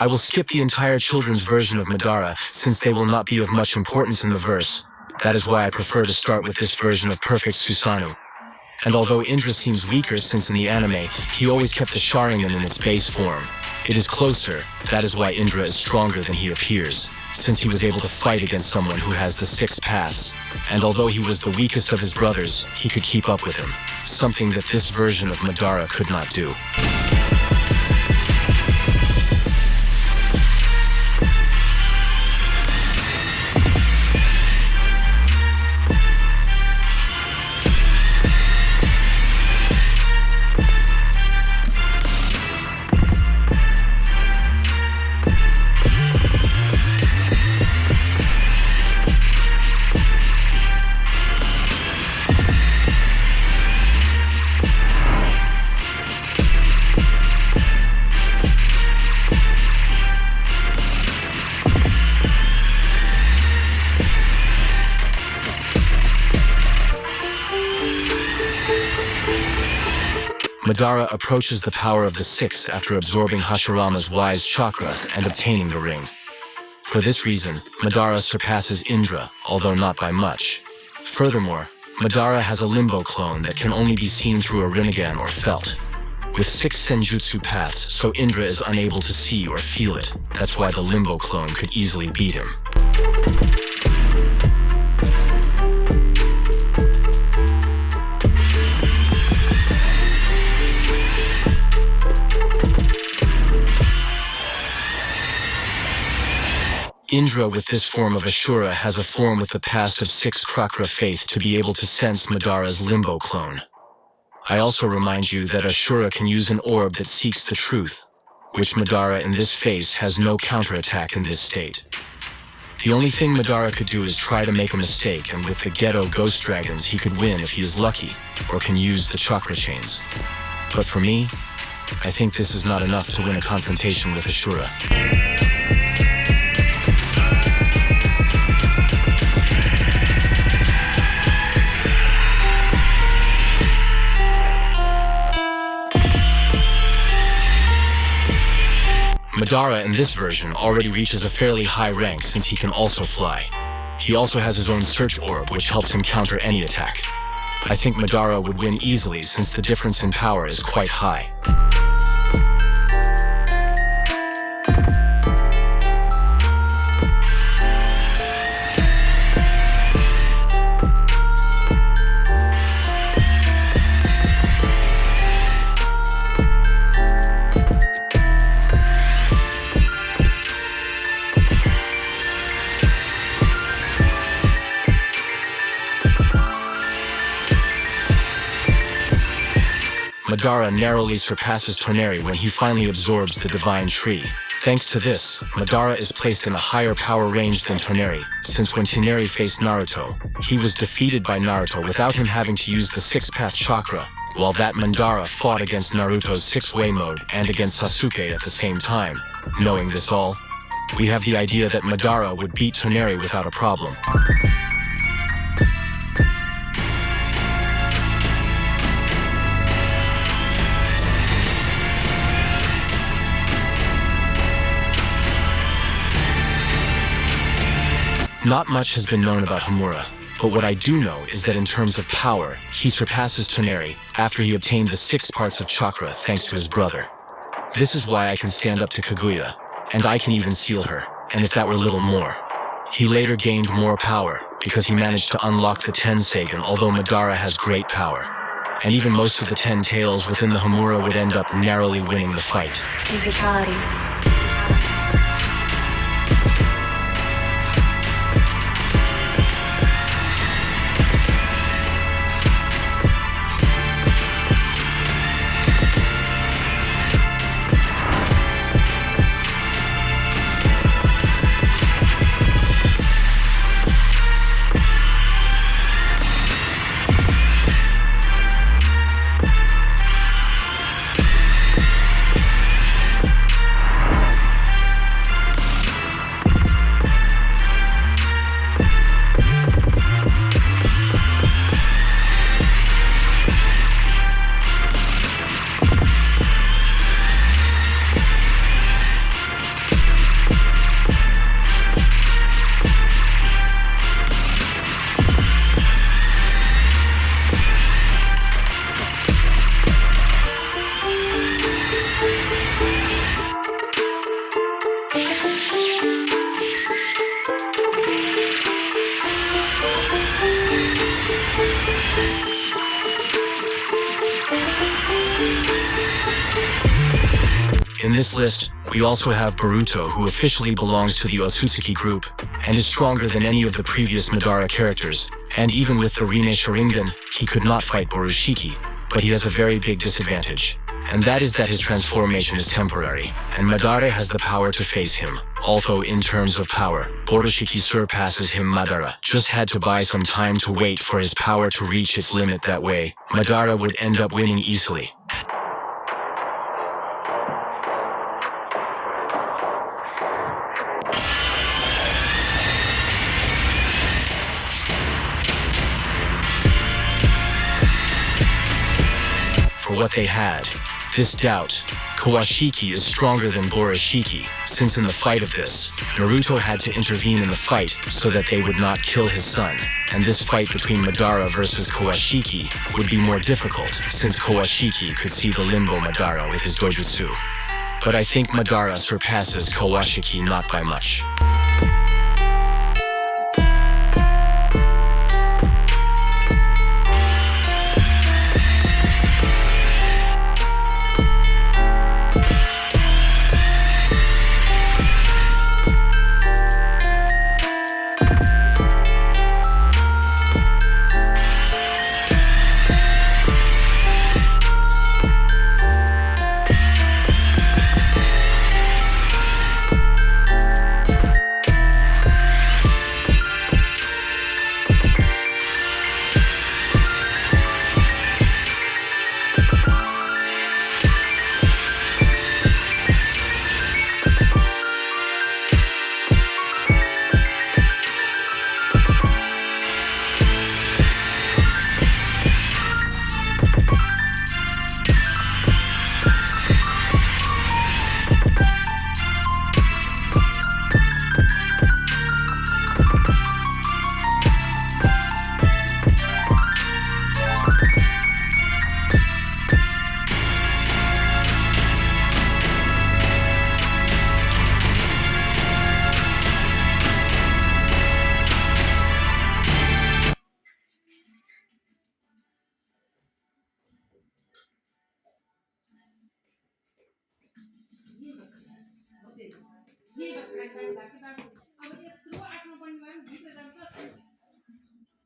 I will skip the entire children's version of Madara, since they will not be of much importance in the verse. That is why I prefer to start with this version of perfect Susanoo. And although Indra seems weaker since in the anime, he always kept the Sharingan in its base form. It is closer, that is why Indra is stronger than he appears, since he was able to fight against someone who has the 6 paths. And although he was the weakest of his brothers, he could keep up with him, something that this version of Madara could not do. Madara approaches the power of the 6 after absorbing Hashirama's wise chakra and obtaining the ring. For this reason, Madara surpasses Indra, although not by much. Furthermore, Madara has a limbo clone that can only be seen through a Rinnegan or felt. With 6 senjutsu paths, so Indra is unable to see or feel it. That's why the limbo clone could easily beat him. Indra with this form of Ashura has a form with the past of 6 chakra faith to be able to sense Madara's limbo clone. I also remind you that Ashura can use an orb that seeks the truth, which Madara in this phase has no counterattack in this state. The only thing Madara could do is try to make a mistake, and with the Ghetto Ghost Dragons he could win if he is lucky, or can use the chakra chains. But for me, I think this is not enough to win a confrontation with Ashura. Madara in this version already reaches a fairly high rank since he can also fly. He also has his own search orb which helps him counter any attack. I think Madara would win easily since the difference in power is quite high. Madara narrowly surpasses Toneri when he finally absorbs the Divine Tree. Thanks to this, Madara is placed in a higher power range than Toneri, since when Toneri faced Naruto, he was defeated by Naruto without him having to use the 6-path chakra, while that Madara fought against Naruto's 6-way mode and against Sasuke at the same time. Knowing this all, we have the idea that Madara would beat Toneri without a problem. Not much has been known about Homura, but what I do know is that in terms of power, he surpasses Toneri after he obtained the 6 parts of chakra thanks to his brother. This is why I can stand up to Kaguya, and I can even seal her, and if that were little more. He later gained more power, because he managed to unlock the 10 Seigen, although Madara has great power. And even most of the 10 tails within the Homura would end up narrowly winning the fight. Izakari. In this list, we also have Boruto, who officially belongs to the Otsutsuki group, and is stronger than any of the previous Madara characters, and even with the Rinne Sharingan, he could not fight Borushiki, but he has a very big disadvantage. And that is that his transformation is temporary, and Madara has the power to face him. Although in terms of power, Borushiki surpasses him. Madara just had to buy some time to wait for his power to reach its limit. That way, Madara would end up winning easily. For what they had, this doubt, Kawashiki is stronger than Borushiki, since in the fight of this, Naruto had to intervene in the fight so that they would not kill his son, and this fight between Madara versus Kawashiki would be more difficult, since Kawashiki could see the Limbo Madara with his dojutsu. But I think Madara surpasses Kawashiki not by much.